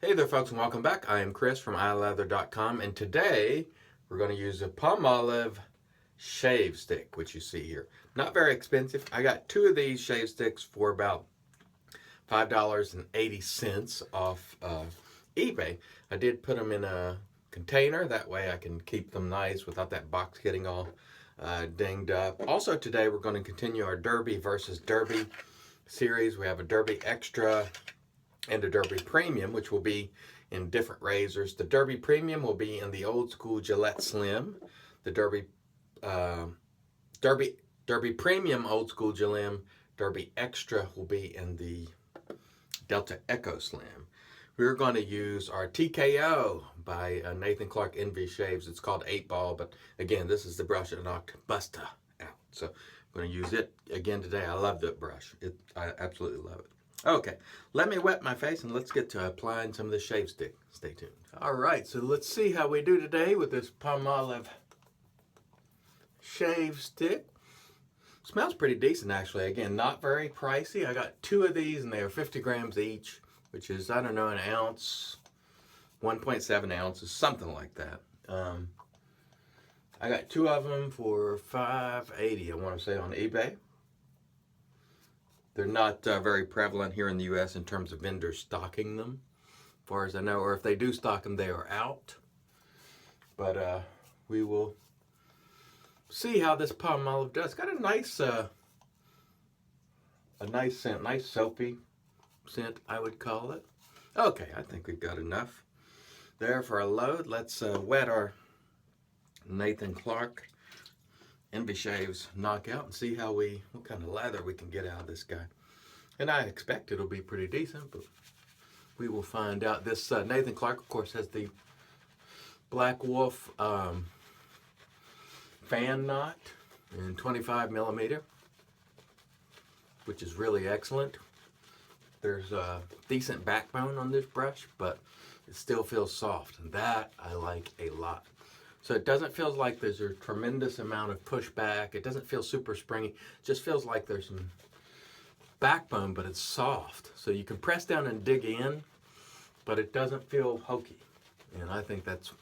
Hey there folks and welcome back. I am Chris from iLeather.com and today we're going to use a Palmolive shave stick, which you see here. Not very expensive. I got two of these shave sticks for about $5.80 off eBay. I did put them in a container, that way I can keep them nice without that box getting all dinged up. Also today we're going to continue our Derby versus Derby series. We have a Derby Extra and a Derby Premium, which will be in different razors. The Derby Premium will be in the old school Gillette Slim. The Derby Premium old school Gillette. Derby Extra will be in the Delta Echo Slim. We're going to use our TKO by Nathan Clark Envy Shaves. It's called 8 Ball, but again, this is the brush that knocked Busta out. So I'm going to use it again today. I love that brush. I absolutely love it. Okay, let me wet my face and let's get to applying some of the shave stick. Stay tuned. All right, so let's see how we do today with this Palmolive shave stick. Smells pretty decent actually. Again, not very pricey. I got two of these and they are 50 grams each, which is, I don't know, an ounce, 1.7 ounces, something like that. I got two of them for $5.80, I want to say, on eBay. They're not very prevalent here in the U.S. in terms of vendors stocking them, as far as I know. Or if they do stock them, they are out. But we will see how this Palmolive does. It's got a nice scent, nice soapy scent, I would call it. Okay, I think we've got enough there for a load. Let's wet our Nathan Clark Envy Shaves knockout and see what kind of lather we can get out of this guy. And I expect it'll be pretty decent, but we will find out. This Nathan Clark, of course, has the Black Wolf fan knot in 25 millimeter, which is really excellent. There's a decent backbone on this brush, but it still feels soft, and that I like a lot. So it doesn't feel like there's a tremendous amount of pushback. It doesn't feel super springy. It just feels like there's some backbone, but it's soft. So you can press down and dig in, but it doesn't feel hokey. And I think that's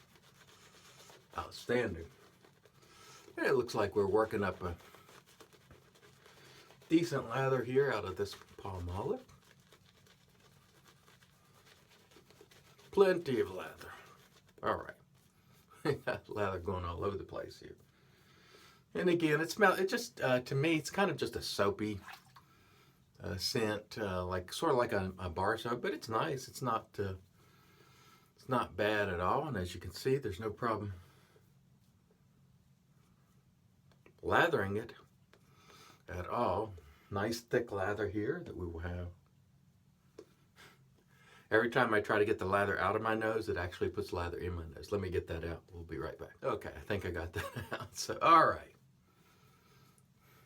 outstanding. And it looks like we're working up a decent lather here out of this Palmolive. Plenty of lather. All right. Lather going all over the place here. And again, to me, it's kind of just a soapy scent, sort of like a bar soap, but it's nice. It's not bad at all. And as you can see, there's no problem lathering it at all. Nice thick lather here that we will have. Every time I try to get the lather out of my nose, it actually puts lather in my nose. Let me get that out. We'll be right back. Okay, I think I got that out. So, all right.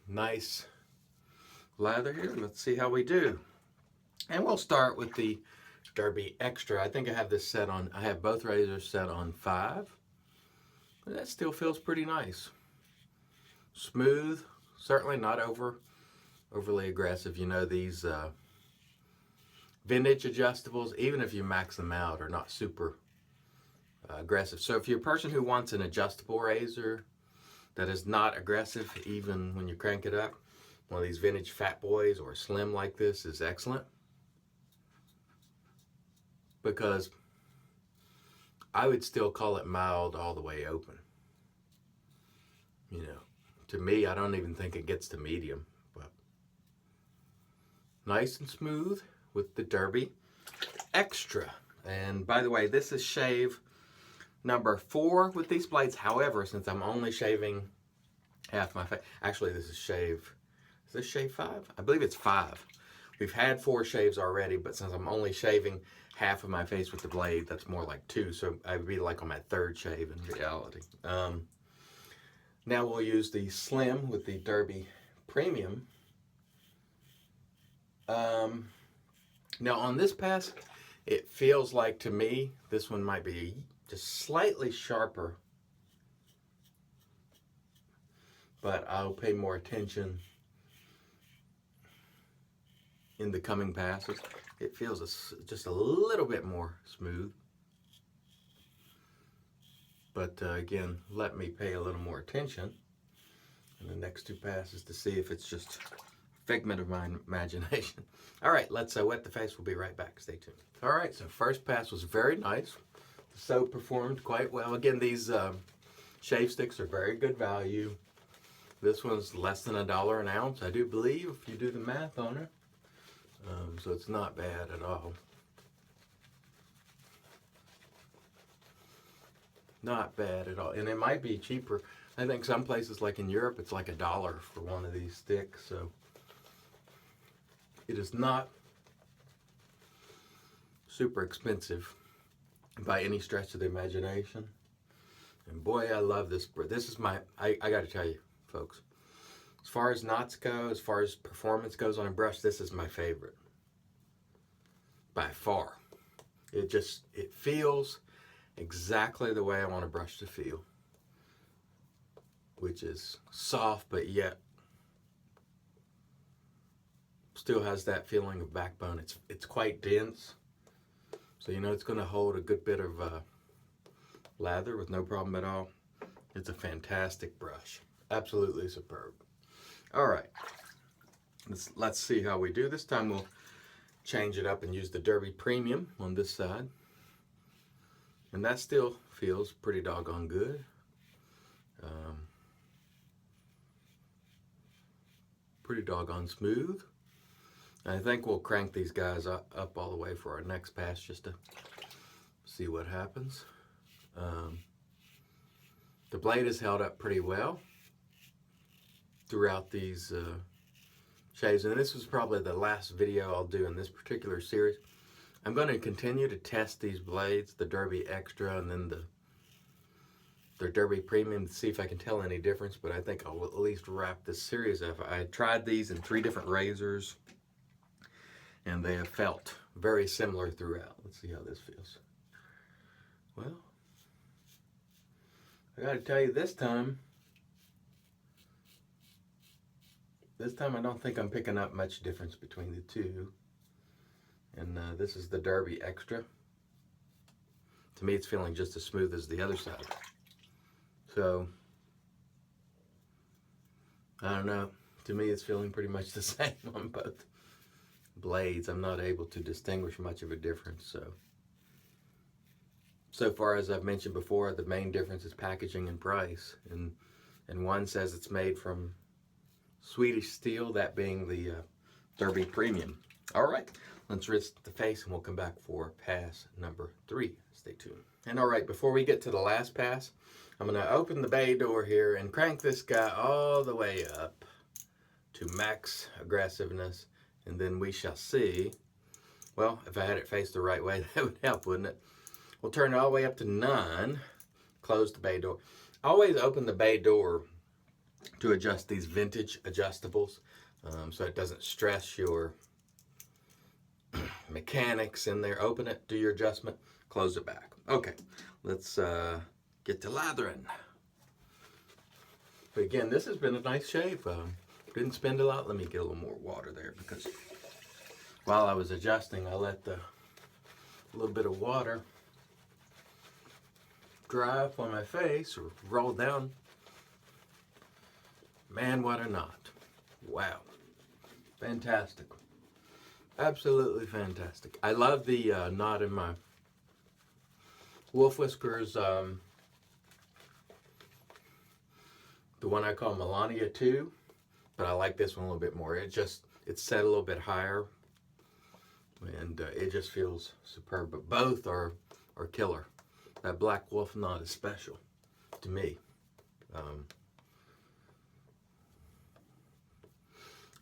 Nice lather here. Let's see how we do. And we'll start with the Derby Extra. I think I have this set on, I have both razors set on 5. But that still feels pretty nice. Smooth, certainly not overly aggressive. You know, these vintage adjustables, even if you max them out, are not super aggressive. So if you're a person who wants an adjustable razor that is not aggressive, even when you crank it up, one of these vintage Fat Boys or Slim like this is excellent. Because I would still call it mild all the way open. You know, to me, I don't even think it gets to medium, but nice and smooth with the Derby Extra. And by the way, this is shave number 4 with these blades. However, since I'm only shaving half my face, actually this is shave 5? I believe it's 5. We've had 4 shaves already, but since I'm only shaving half of my face with the blade, that's more like 2. So I would be like on my 3rd shave in reality. Now we'll use the Slim with the Derby Premium. Now on this pass, it feels like to me, this one might be just slightly sharper, but I'll pay more attention in the coming passes. it feels just a little bit more smooth. But again, let me pay a little more attention in the next two passes to see if it's just a figment of my imagination. All right, let's wet the face. We'll be right back. Stay tuned. All right, so first pass was very nice. The soap performed quite well. Again, these shave sticks are very good value. This one's less than $1 an ounce, I do believe, if you do the math on it. So it's not bad at all. Not bad at all. And it might be cheaper. I think some places like in Europe, it's like $1 for one of these sticks. So it is not super expensive by any stretch of the imagination. And boy, I love this. This is my, I got to tell you, folks, as far as knots go, as far as performance goes on a brush, this is my favorite. By far. It feels exactly the way I want a brush to feel, which is soft but yet still has that feeling of backbone. It's quite dense, so you know it's going to hold a good bit of lather with no problem at all. It's a fantastic brush, absolutely superb. All right, let's see how we do. This time we'll change it up and use the Derby Premium on this side. And that still feels pretty doggone good. Pretty doggone smooth. I think we'll crank these guys up all the way for our next pass just to see what happens. The blade is held up pretty well throughout these shaves. And this was probably the last video I'll do in this particular series. I'm going to continue to test these blades, the Derby Extra and then the Derby Premium, to see if I can tell any difference, but I think I'll at least wrap this series up. I tried these in 3 different razors, and they have felt very similar throughout. Let's see how this feels. Well, I got to tell you, this time I don't think I'm picking up much difference between the two. And this is the Derby Extra. To me, it's feeling just as smooth as the other side. So, I don't know. To me, it's feeling pretty much the same on both blades. I'm not able to distinguish much of a difference. So far, as I've mentioned before, the main difference is packaging and price. And one says it's made from Swedish steel, that being the Derby Premium. All right. Let's rinse the face and we'll come back for pass number 3. Stay tuned. And all right, before we get to the last pass, I'm going to open the bay door here and crank this guy all the way up to max aggressiveness. And then we shall see. Well, if I had it faced the right way, that would help, wouldn't it? We'll turn it all the way up to 9. Close the bay door. Always open the bay door to adjust these vintage adjustables so it doesn't stress your mechanics in there. Open it, do your adjustment, close it back. Okay, let's get to lathering. But again, this has been a nice shave. Didn't spend a lot. Let me get a little more water there, because while I was adjusting, I let a little bit of water dry up on my face or roll down. Man, what a knot. Wow. Fantastic. Absolutely fantastic. I love the knot in my wolf whiskers. The one I call Melania 2, but I like this one a little bit more. It's set a little bit higher, and it just feels superb. But both are killer. That black wolf knot is special to me.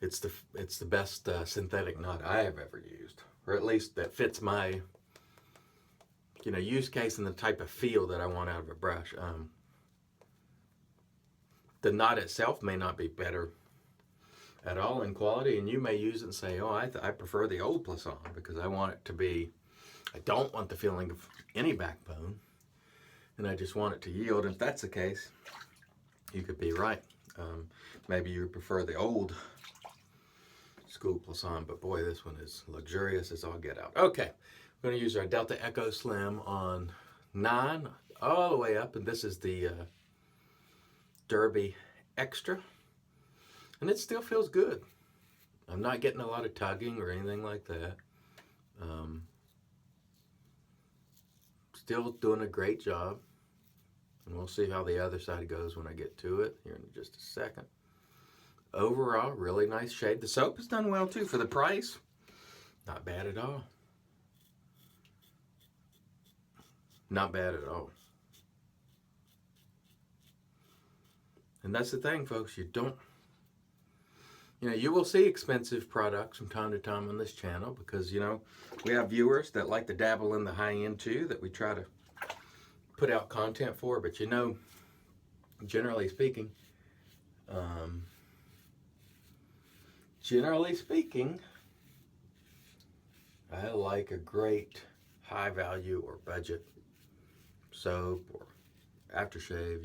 It's the best synthetic knot I have ever used, or at least that fits my use case and the type of feel that I want out of a brush. The knot itself may not be better at all in quality, and you may use it and say, oh, I prefer the old Plisson because I want it to be, I don't want the feeling of any backbone, and I just want it to yield. And if that's the case, you could be right. Maybe you prefer the old scoop plus on, but boy, this one is luxurious as all get out. Okay, we're going to use our Delta Echo Slim on 9 all the way up, and this is the Derby Extra, and it still feels good. I'm not getting a lot of tugging or anything like that. Still doing a great job, and we'll see how the other side goes when I get to it here in just a second. Overall, really nice shade. The soap has done well too for the price. Not bad at all. Not bad at all. And that's the thing, folks. You will see expensive products from time to time on this channel because, we have viewers that like to dabble in the high end too, that we try to put out content for. But, generally speaking, I like a great high value or budget soap or aftershave,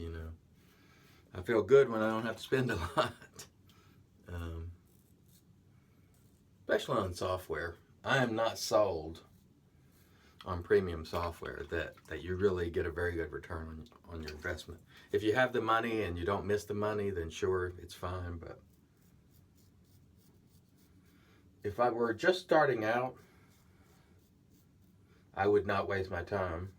I feel good when I don't have to spend a lot. Especially on software. I am not sold on premium software that you really get a very good return on your investment. If you have the money and you don't miss the money, then sure, it's fine. But if I were just starting out, I would not waste my time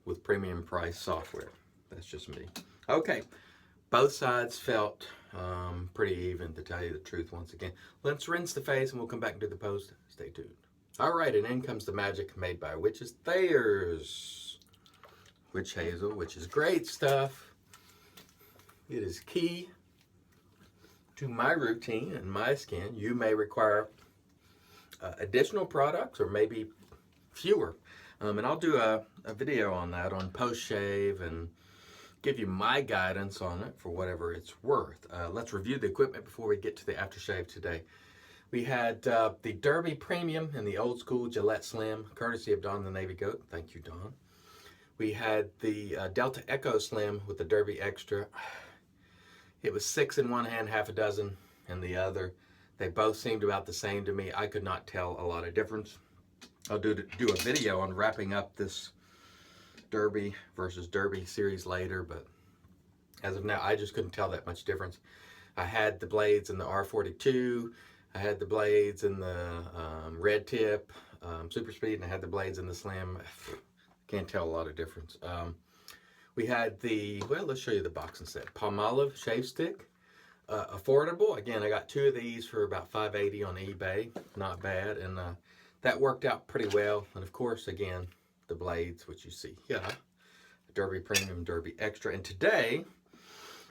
with premium price software. That's just me. Okay, both sides felt pretty even, to tell you the truth. Once again, let's rinse the face and we'll come back and do the post. Stay tuned. All right, and in comes the magic made by Witch's Thayers Witch Hazel, which is great stuff. It is key to my routine and my skin. You may require additional products or maybe fewer, and I'll do a video on that on post shave and give you my guidance on it for whatever it's worth. Let's review the equipment before we get to the aftershave today. We had the Derby Premium and the old school Gillette Slim, courtesy of Don the Navy Goat. Thank you, Don. We had the Delta Echo Slim with the Derby Extra. It was 6 in one hand, half a dozen in the other. They both seemed about the same to me. I could not tell a lot of difference. I'll do a video on wrapping up this Derby versus Derby series later, but as of now, I just couldn't tell that much difference. I had the blades in the R42, I had the blades in the red tip, super speed, and I had the blades in the Slim. Can't tell a lot of difference. We had let's show you the box instead. Palmolive shave stick, affordable. Again, I got 2 of these for about $5.80 on eBay. Not bad, and that worked out pretty well. And of course, again, the blades, which you see here, Derby Premium, Derby Extra. And today,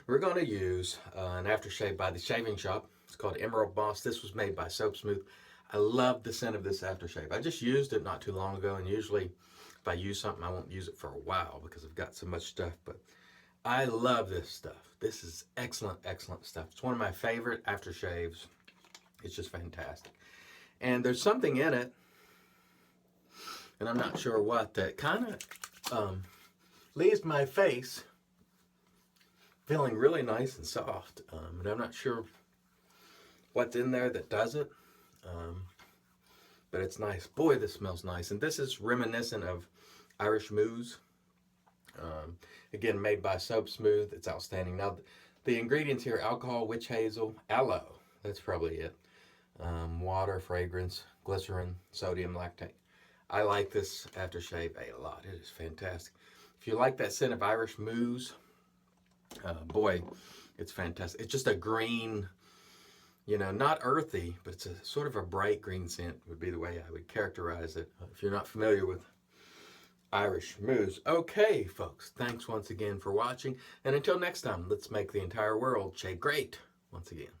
we're going to use an aftershave by the Shaving Shop. It's called Emerald Moss. This was made by Soap Smooth. I love the scent of this aftershave. I just used it not too long ago, and usually if I use something, I won't use it for a while because I've got so much stuff, but I love this stuff. This is excellent, excellent stuff. It's one of my favorite aftershaves. It's just fantastic. And there's something in it, and I'm not sure what, that kind of leaves my face feeling really nice and soft. And I'm not sure what's in there that does it, but it's nice. Boy, this smells nice. And this is reminiscent of Irish Mousse. Again, made by Soap Smooth. It's outstanding. Now, the ingredients here: alcohol, witch hazel, aloe. That's probably it. Water, fragrance, glycerin, sodium lactate. I like this aftershave a lot. It is fantastic. If you like that scent of Irish Mousse, boy, it's fantastic. It's just a green, not earthy, but it's a sort of a bright green scent would be the way I would characterize it if you're not familiar with Irish Mousse. Okay, folks, thanks once again for watching. And until next time, let's make the entire world shave great once again.